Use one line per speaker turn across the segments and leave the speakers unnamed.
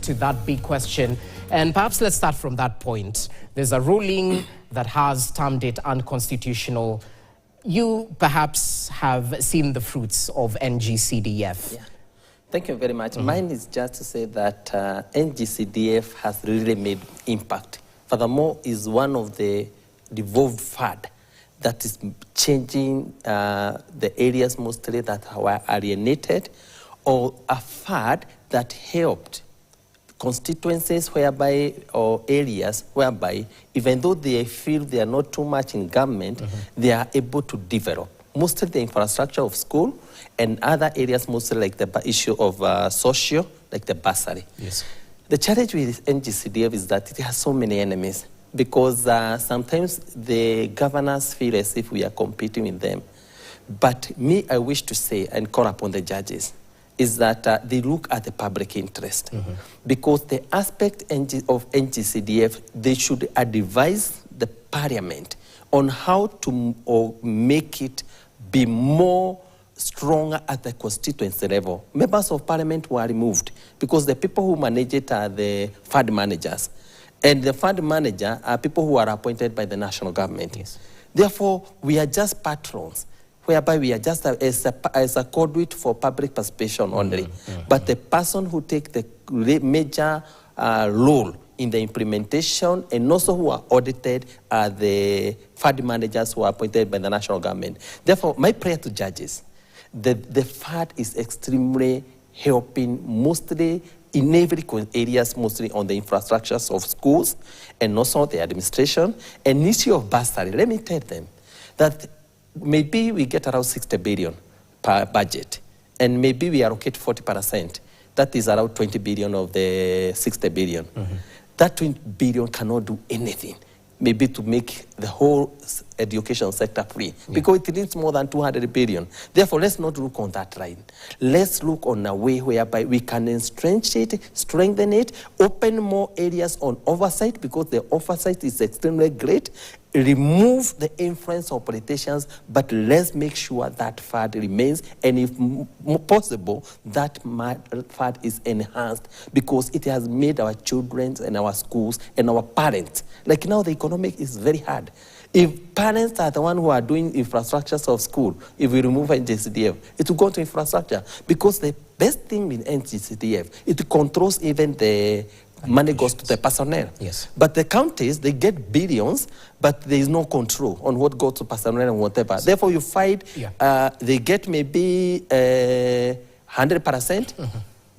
to that big question. And perhaps let's start from that point. There's a ruling that has termed it unconstitutional. You perhaps have seen the fruits of NGCDF.
Yeah. Thank you very much. Mine is just to say that NGCDF has really made impact. Furthermore, is one of the devolved fund that is changing the areas mostly that were alienated, or a fund that helped constituencies whereby, or areas whereby, even though they feel they are not too much in government, they are able to develop. Mostly the infrastructure of school and other areas, mostly like the issue of social, like the bursary.
Yes.
The challenge with NGCDF is that it has so many enemies, because sometimes the governors feel as if we are competing with them. But me, I wish to say and call upon the judges is that they look at the public interest. Because the aspect of NGCDF, they should advise the parliament on how to make it be more stronger at the constituency level. Members of parliament were removed because the people who manage it are the fund managers. And the fund manager are people who are appointed by the national government.
Yes.
Therefore, we are just patrons, whereby we are just as a conduit for public participation only. But the person who takes the major role in the implementation and also who are audited are the fund managers who are appointed by the national government. Therefore, my prayer to judges, the fund is extremely helping mostly in every areas, mostly on the infrastructures of schools and also the administration. And issue of bursary, let me tell them that maybe we get around 60 billion per budget, and maybe we allocate 40%. That is around 20 billion of the 60 billion. That 20 billion cannot do anything, maybe to make the whole education sector free, because it needs more than 200 billion. Therefore, let's not look on that line. Let's look on a way whereby we can entrench it, strengthen it, open more areas on oversight, because the oversight is extremely great. Remove the influence of politicians, but let's make sure that fund remains, and if possible, that fund is enhanced, because it has made our children and our schools and our parents. Like now, the economic is very hard. If parents are the one who are doing infrastructures of school, if we remove NGCDF, it will go to infrastructure, because the best thing with NGCDF, it controls even the money goes to the personnel.
Yes.
But the counties, they get billions, but there is no control on what goes to personnel and whatever. Therefore, you find they get maybe 100%,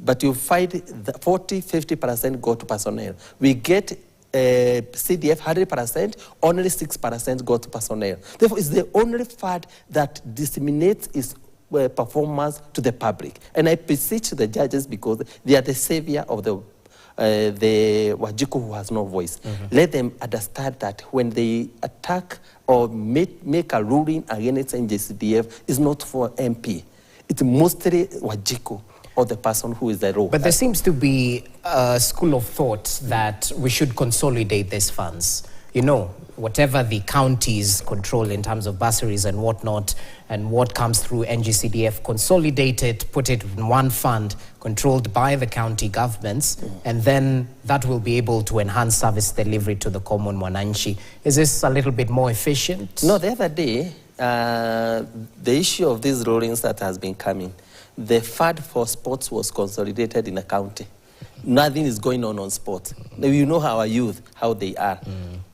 but you find 40-50% go to personnel. We get CDF 100%, only 6% go to personnel. Therefore, it's the only fund that disseminates its performance to the public. And I beseech the judges, because they are the savior of the Wajiko who has no voice. Let them understand that when they attack or make a ruling against NGCDF, it's not for MP. It's mostly Wajiko, or the person who is the role.
But there seems to be a school of thought that we should consolidate these funds. You know, whatever the counties control in terms of bursaries and whatnot, and what comes through NGCDF, consolidate it, put it in one fund controlled by the county governments, and then that will be able to enhance service delivery to the common mwananchi. Is this a little bit more efficient?
No, the other day, the issue of these rulings that has been coming, the fund for sports was consolidated in a county. Nothing is going on sports. You know our youth, how they are.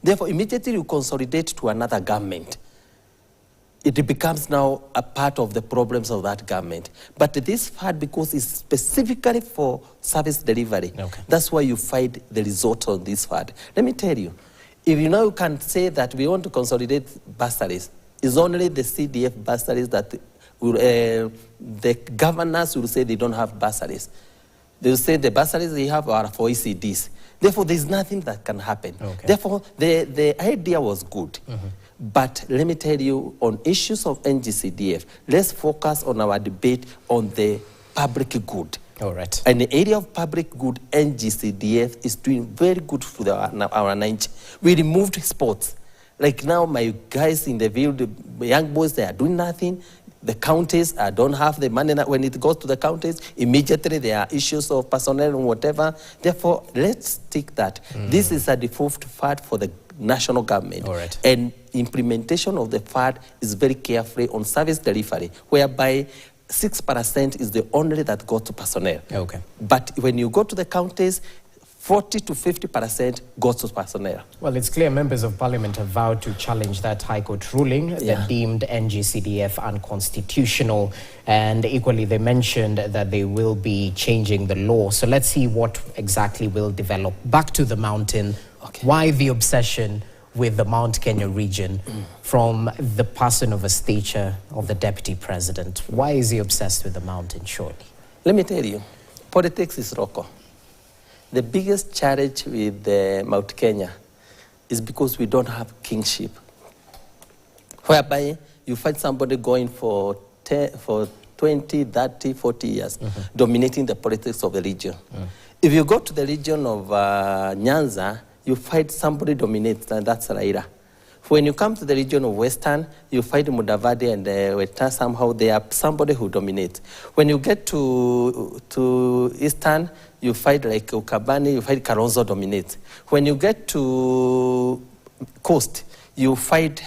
Therefore, immediately you consolidate to another government, it becomes now a part of the problems of that government. But this fund, because it's specifically for service delivery, that's why you find the result of this fund. Let me tell you, if you now can say that we want to consolidate bursaries, it's only the CDF bursaries that will, the governors will say they don't have bursaries. They will say the bursaries they have are for ECDs. Therefore, there's nothing that can happen. Therefore, the idea was good. But let me tell you, on issues of NGCDF, let's focus on our debate on the public good.
All right.
In the area of public good, NGCDF is doing very good for our Nigeria. We removed sports. Like now, my guys in the field, the young boys, they are doing nothing. The counties don't have the money. When it goes to the counties, immediately there are issues of personnel and whatever. Therefore, let's take that. This is a default FAD for the national government.
All right.
And implementation of the FAD is very carefully on service delivery, whereby 6% is the only that goes to personnel.
Okay.
But when you go to the counties, 40 to 50% goes to personnel.
Well, it's clear members of parliament have vowed to challenge that High Court ruling that deemed NGCDF unconstitutional. And equally, they mentioned that they will be changing the law. So let's see what exactly will develop. Back to the mountain.
Okay.
Why the obsession with the Mount Kenya region from the person of a stature of the deputy president? Why is he obsessed with the mountain, surely?
Let me tell you, politics is local. The biggest challenge with Mount Kenya is because we don't have kingship, whereby you find somebody going for 20, 30, 40 years, dominating the politics of the region. If you go to the region of Nyanza, you find somebody dominates, and that's Raila. When you come to the region of Western, you find Mudavadi and Weta, somehow they are somebody who dominates. When you get to Eastern, you find like Ukabani, you find Kalonzo dominates. When you get to Coast, you find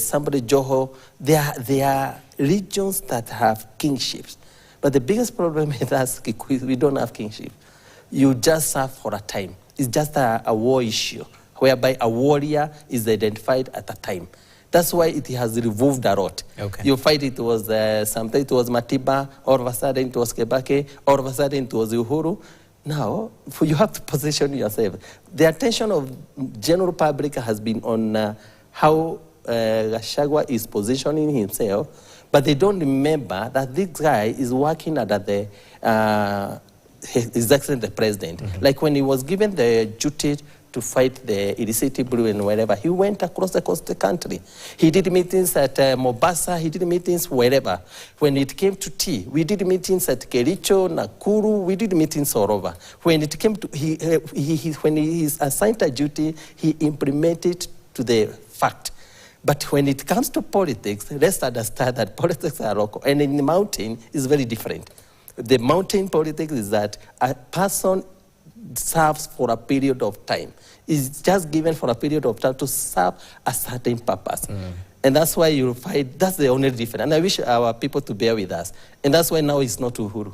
somebody Joho. There are regions that have kingships. But the biggest problem with us, we don't have kingship. You just serve for a time. It's just a war issue, whereby a warrior is identified at a time. That's why it has revolved a lot.
Okay.
You find it was, sometimes it was Matiba, all of a sudden it was Kebake, all of a sudden it was Uhuru. Now, you have to position yourself. The attention of general public has been on how Gachagua is positioning himself, but they don't remember that this guy is working under the His Excellency the President. Like when he was given the duty to fight the illicit blue and wherever, he went across the coast of the country. He did meetings at Mombasa, he did meetings wherever. When it came to tea, we did meetings at Kericho, Nakuru, we did meetings all over. When it came to, when he is assigned a duty, he implemented to the fact. But when it comes to politics, let's understand that politics are local, and in the mountain is very different. The mountain politics is that a person serves for a period of time. It's just given for a period of time to serve a certain purpose. And that's why you'll find, that's the only difference. And I wish our people to bear with us. And that's why now it's not Uhuru.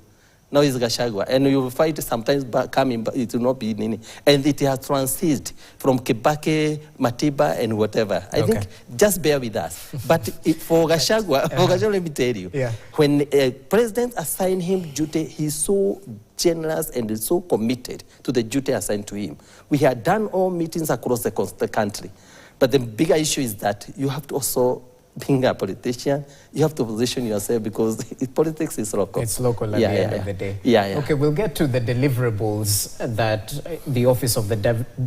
Now it's Gachagua. And you will find sometimes coming, but it will not be Nini. And it has transited from Kebake, Matiba, and whatever. I think just bear with us. But for Gachagua, let me tell you, when a president assigned him duty, he's so generous and is so committed to the duty assigned to him. We had done all meetings across the country. But the bigger issue is that you have to also, being a politician, you have to position yourself because politics is local.
It's local at the end of the day. Okay, we'll get to the deliverables that the Office of the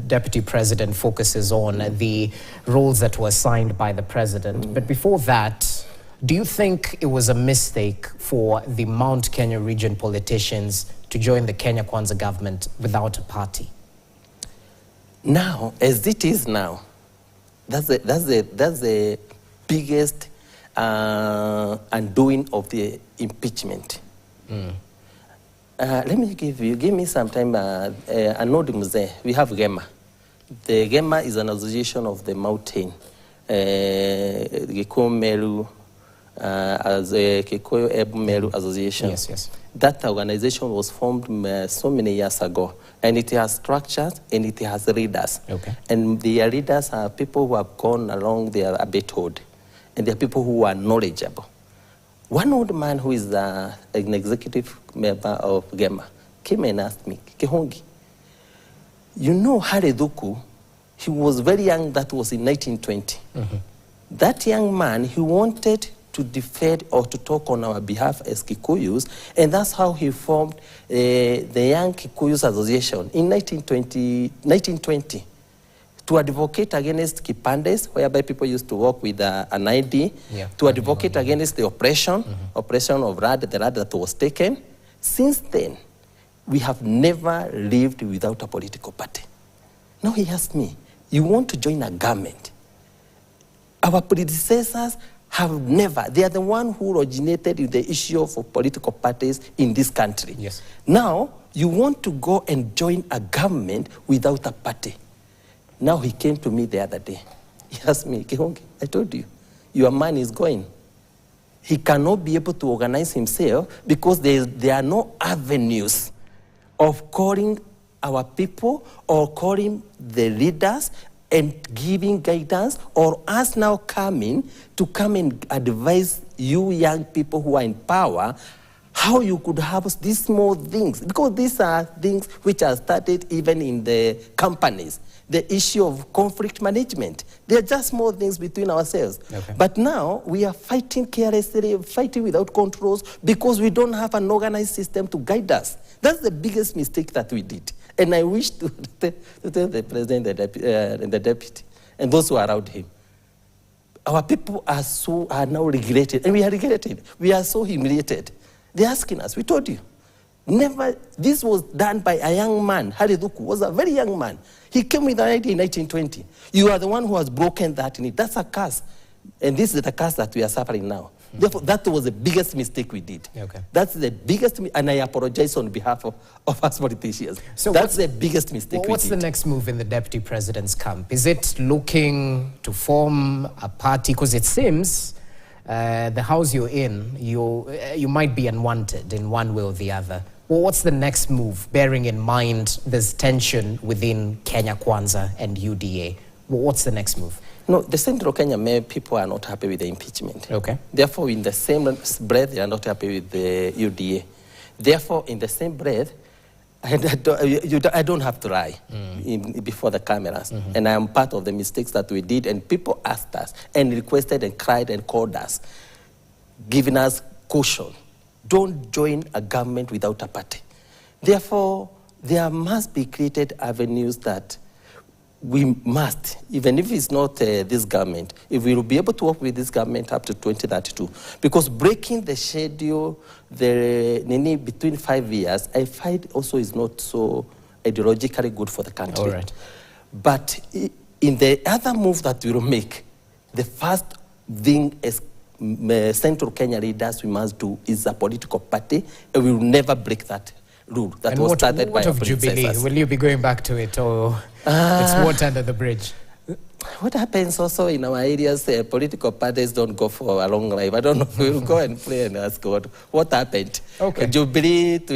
Deputy President focuses on, the roles that were assigned by the President. But before that, do you think it was a mistake for the Mount Kenya region politicians to join the Kenya Kwanza government without a party?
Now, as it is now, that's the biggest undoing of the impeachment. Let me give me some time, we have GEMA. The GEMA is an association of the mountain. Gikuyu Meru, as a Kikuyu Ebu Meru Association.
Yes.
That organization was formed so many years ago, and it has structures and it has leaders. And the leaders are people who have gone along their adulthood, and they are people who are knowledgeable. One old man who is an executive member of GEMA came and asked me, Kihungi, you know Hareduku, he was very young, that was in 1920. That young man, he wanted to defend or to talk on our behalf as Kikuyus, and that's how he formed the Young Kikuyus Association in 1920 to advocate against Kipandes, whereby people used to work with an ID, to advocate against the oppression of the land that was taken. Since then, we have never lived without a political party. Now he asked me, you want to join a government? Our predecessors have never, they are the one who originated in the issue of political parties in this country.
Yes.
Now, you want to go and join a government without a party. Now he came to me the other day. He asked me, Kihungi, I told you, your man is going. He cannot be able to organize himself because there are no avenues of calling our people or calling the leaders and giving guidance, or us now coming to come and advise you young people who are in power how you could have these small things, because these are things which are started even in the companies. The issue of conflict management. They're just small things between ourselves. Okay. But now we are fighting carelessly, fighting without controls, because we don't have an organized system to guide us. That's the biggest mistake that we did. And I wish to tell the president and the deputy and those who are around him. Our people are now regretted, and we are regretted. We are so humiliated. They're asking us, we told you. Never, this was done by a young man. Hariduku was a very young man. He came with an idea in 1920. You are the one who has broken that in it. That's a curse. And this is the curse that we are suffering now. Therefore, that was the biggest mistake we did. Okay. That's the biggest, and I apologize on behalf of us politicians. So that's the biggest mistake we did.
What's the next move in the deputy president's camp? Is it looking to form a party? Because it seems the house you're in, you might be unwanted in one way or the other. Well, what's the next move, bearing in mind there's tension within Kenya Kwanza and UDA? Well, what's the next move?
No, the Central Kenya people are not happy with the impeachment.
Okay.
Therefore, in the same breath, they are not happy with the UDA. Therefore, in the same breath, I don't have to lie before the cameras. And I am part of the mistakes that we did, and people asked us and requested and cried and called us, giving us caution. Don't join a government without a party. Therefore, there must be created avenues that we must, even if it's not this government, if we will be able to work with this government up to 2032, because breaking the schedule between 5 years, I find also is not so ideologically good for the country.
All right.
But in the other move that we will make, the first thing is Central Kenya leaders we must do is a political party, and we will never break that rule that was started by our predecessors.
Jubilee? Will you be going back to it, or it's water under the bridge?
What happens also in our areas, political parties don't go for a long life. I don't know if we'll go and pray and ask God what happened. Okay. Jubilee to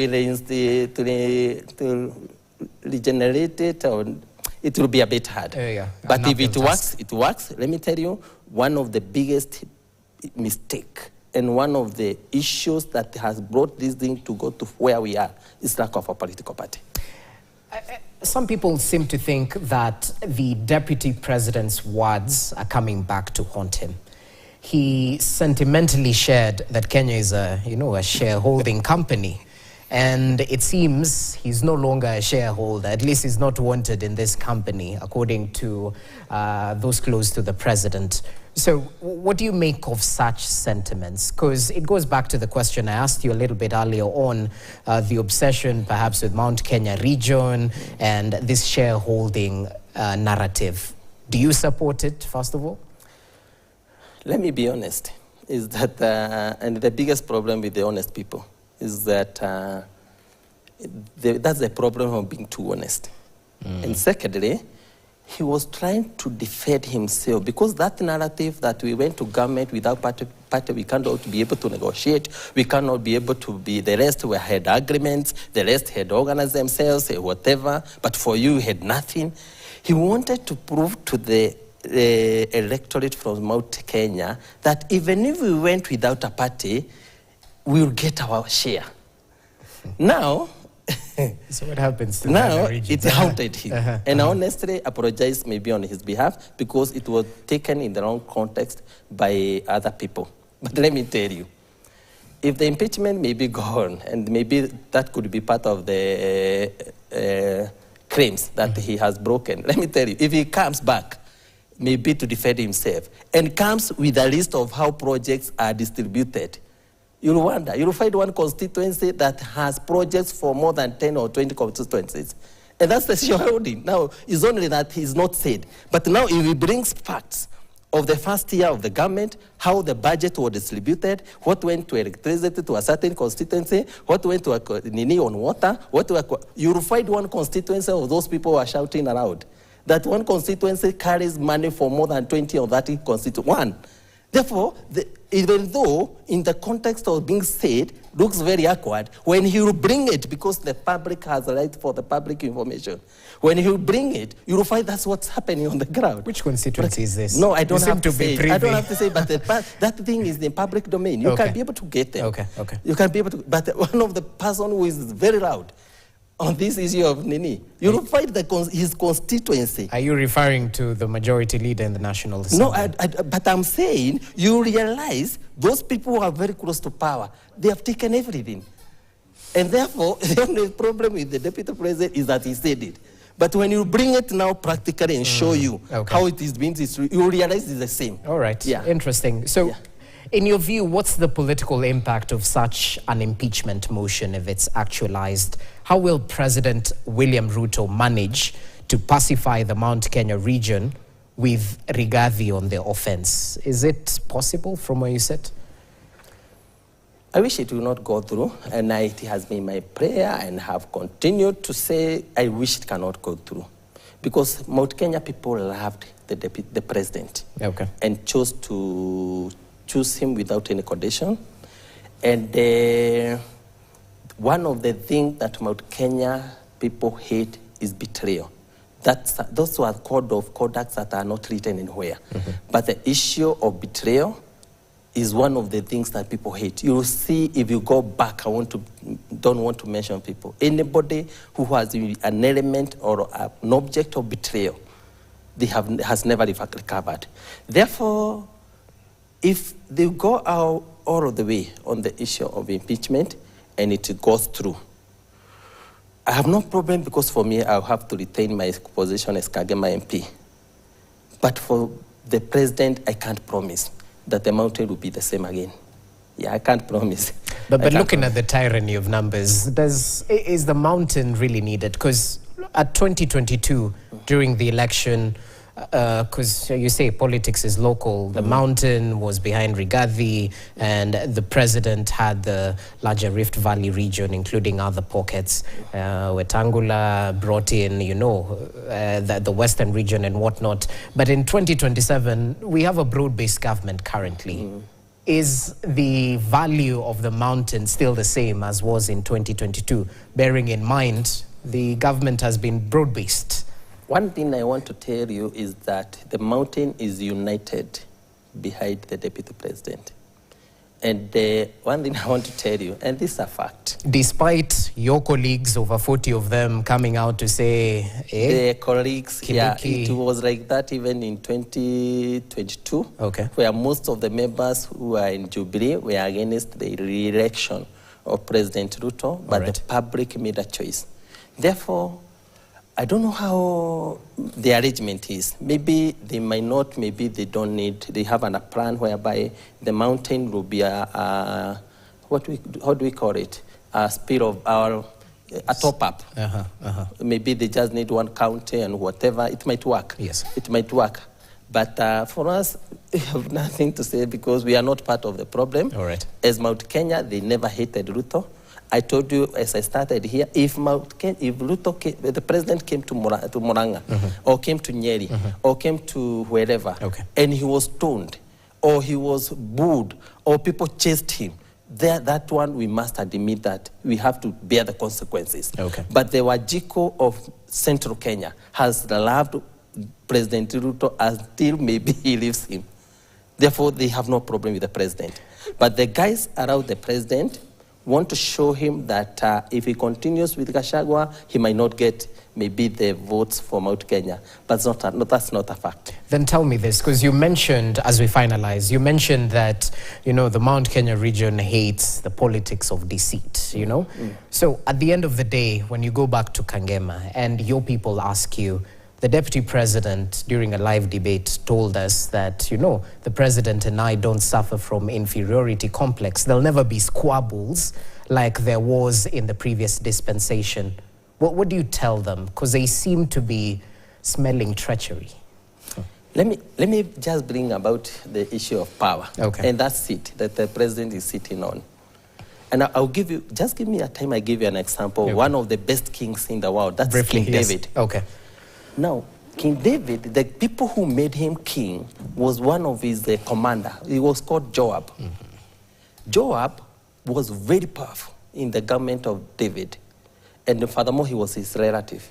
regenerate it, or it will be a bit hard. Yeah. But if it works, it works. Let me tell you, one of the biggest mistake and one of the issues that has brought this thing to go to where we are is lack of a political party.
Some people seem to think that the deputy president's words are coming back to haunt him. He sentimentally shared that Kenya is a shareholding company. And it seems he's no longer a shareholder. At least he's not wanted in this company, according to those close to the president. So what do you make of such sentiments? Because it goes back to the question I asked you a little bit earlier on, the obsession perhaps with Mount Kenya region and this shareholding narrative. Do you support it, first of all?
Let me be honest, is that, and the biggest problem with the honest people is that that's the problem of being too honest. And secondly, he was trying to defend himself, because that narrative that we went to government without party, we cannot be able to negotiate, we cannot be able to be, the rest were had agreements, the rest had organized themselves, whatever, but for you had nothing. He wanted to prove to the electorate from Mount Kenya that even if we went without a party, we will get our share. Now,
so what happens to
now it haunted him. And I honestly apologize maybe on his behalf, because it was taken in the wrong context by other people. But let me tell you, if the impeachment may be gone, and maybe that could be part of the claims that he has broken, let me tell you, if he comes back, maybe to defend himself, and comes with a list of how projects are distributed, you'll wonder. You'll find one constituency that has projects for more than 10 or 20 constituencies. And that's the shareholding. Now, it's only that he's not said. But now if he brings facts of the first year of the government, how the budget was distributed, what went to electricity to a certain constituency, what went to a nini on water, you will find one constituency of those people who are shouting around. That one constituency carries money for more than 20 or 30 constituencies. One. Therefore, even though in the context of being said, looks very awkward, when he will bring it, because the public has a right for the public information, when he will bring it, you will find that's what's happening on the ground.
Which constituency is this?
No, I don't have to
be
say.
privy.
I don't have to say, but that thing is in public domain. You can be able to get them.
Okay.
You can be able to, but one of the person who is very loud on this issue of Nini, you will find his constituency.
Are you referring to the majority leader in the National Assembly?
No, but I'm saying you realize those people who are very close to power, they have taken everything. And therefore, the only problem with the deputy president is that he said it. But when you bring it now practically and show you how it is being distributed, you realize it's the same.
All right. Yeah. Interesting. So, in your view, what's the political impact of such an impeachment motion if it's actualized? How will President William Ruto manage to pacify the Mount Kenya region with Rigathi on the offense? Is it possible from where you sit?
I wish it will not go through, and it has been my prayer and have continued to say I wish it cannot go through. Because Mount Kenya people loved the president and chose to choose him without any condition. And one of the things that Mount Kenya people hate is betrayal. Those are code of conducts that are not written anywhere. But the issue of betrayal is one of the things that people hate. You will see if you go back, don't want to mention people. Anybody who has an element or an object of betrayal, has never recovered. Therefore, if they go out all of the way on the issue of impeachment and it goes through, I have no problem, because for me, I'll have to retain my position as Kagema MP. But for the president, I can't promise that the mountain will be the same again. Yeah, I can't promise.
But looking at the tyranny of numbers, is the mountain really needed? Because at 2022, during the election, because you say politics is local, the mountain was behind Rigathi, and the president had the larger Rift Valley region, including other pockets. Wetangula brought in, the western region and whatnot. But in 2027, we have a broad-based government currently. Is the value of the mountain still the same as was in 2022, bearing in mind the government has been broad-based?
One thing I want to tell you is that the mountain is united behind the deputy president. And one thing I want to tell you, and this is a fact.
Despite your colleagues, over 40 of them, coming out to say,
the colleagues, it was like that even in 2022, where most of the members who are in Jubilee were against the re-election of President Ruto, but the public made a choice. Therefore, I don't know how the arrangement is. Maybe they might not, maybe they don't need, they have a plan whereby the mountain will be how do we call it? A speed of a top-up. Maybe they just need one county and whatever, it might work.
Yes.
It might work. But for us, we have nothing to say because we are not part of the problem.
All right.
As Mount Kenya, they never hated Ruto. I told you as I started here, if Ruto the president came to Murang'a, or came to Nyeri, or came to wherever, and he was stoned, or he was booed, or people chased him, that one we must admit that we have to bear the consequences. But the Wajiko of Central Kenya has loved President Ruto until maybe he leaves him. Therefore, they have no problem with the president. But the guys around the president want to show him that if he continues with Gachagua, he might not get maybe the votes for Mount Kenya. But that's not a fact.
Then tell me this, because you mentioned, as we finalize, you mentioned that, the Mount Kenya region hates the politics of deceit, So at the end of the day, when you go back to Kangema and your people ask you, the deputy president, during a live debate, told us that, the president and I don't suffer from inferiority complex. There'll never be squabbles like there was in the previous dispensation. What do you tell them? Because they seem to be smelling treachery.
Let me just bring about the issue of power.
Okay.
And that seat that the president is sitting on. And I'll give you, just give me a time, I give you an example.
Okay.
One of the best kings in the world. That's
Briefly,
King
yes.
David.
Okay.
Now, King David, the people who made him king was one of his commander. He was called Joab. Joab was very powerful in the government of David. And furthermore, he was his relative.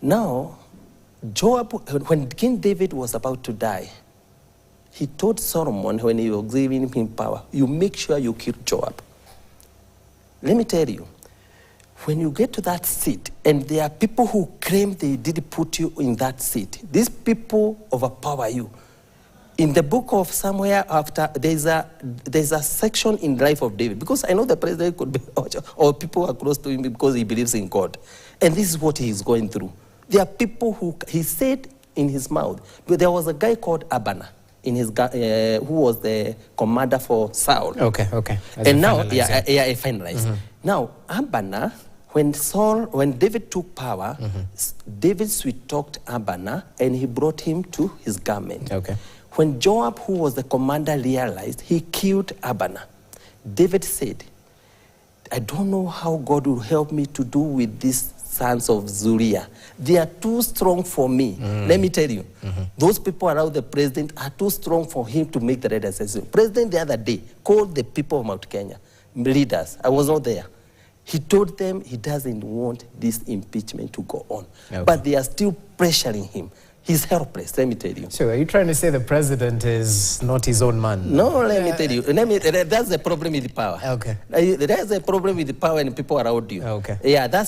Now, Joab, when King David was about to die, he told Solomon when he was giving him power, you make sure you kill Joab. Let me tell you, when you get to that seat, and there are people who claim they did put you in that seat, these people overpower you. In the book of somewhere after, there's a section in the life of David, because I know the president could be, or people are close to him because he believes in God. And this is what he is going through. There are people who, he said in his mouth, but there was a guy called Abana, in his, who was the commander for Saul.
Okay, okay.
And now, I finalized. Now, Abana, when David took power, David sweet-talked Abana, and he brought him to his garment.
Okay.
When Joab, who was the commander, realized, he killed Abana. David said, I don't know how God will help me to do with these sons of Zuriah. They are too strong for me. Let me tell you, those people around the president are too strong for him to make the right decision. President the other day called the people of Mount Kenya, leaders. I was not there. He told them he doesn't want this impeachment to go on. Okay. But they are still pressuring him. He's helpless, let me tell you.
So are you trying to say the president is not his own man?
No, let me tell you. That's the problem with the power.
Okay.
That's the problem with the power and people around you.
Okay.
Yeah,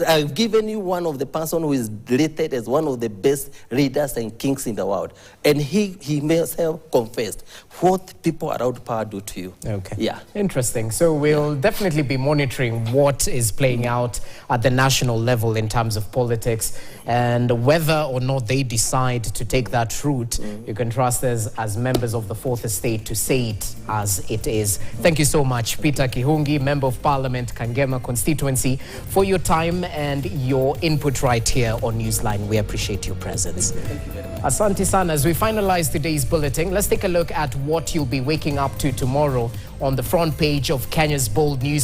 I've given you one of the person who is rated as one of the best leaders and kings in the world. And he himself confessed what people around power do to you.
Okay.
Yeah.
Interesting. So we'll definitely be monitoring what is playing out at the national level in terms of politics, and whether or not they decide to take that route, you can trust us as members of the Fourth Estate to say it as it is. Thank you so much, Peter Kihungi, Member of Parliament, Kangema constituency, for your time and your input right here on Newsline. We appreciate your presence.
Thank you very much.
Asante sana. As we finalize today's bulletin, let's take a look at what you'll be waking up to tomorrow on the front page of Kenya's Bold News.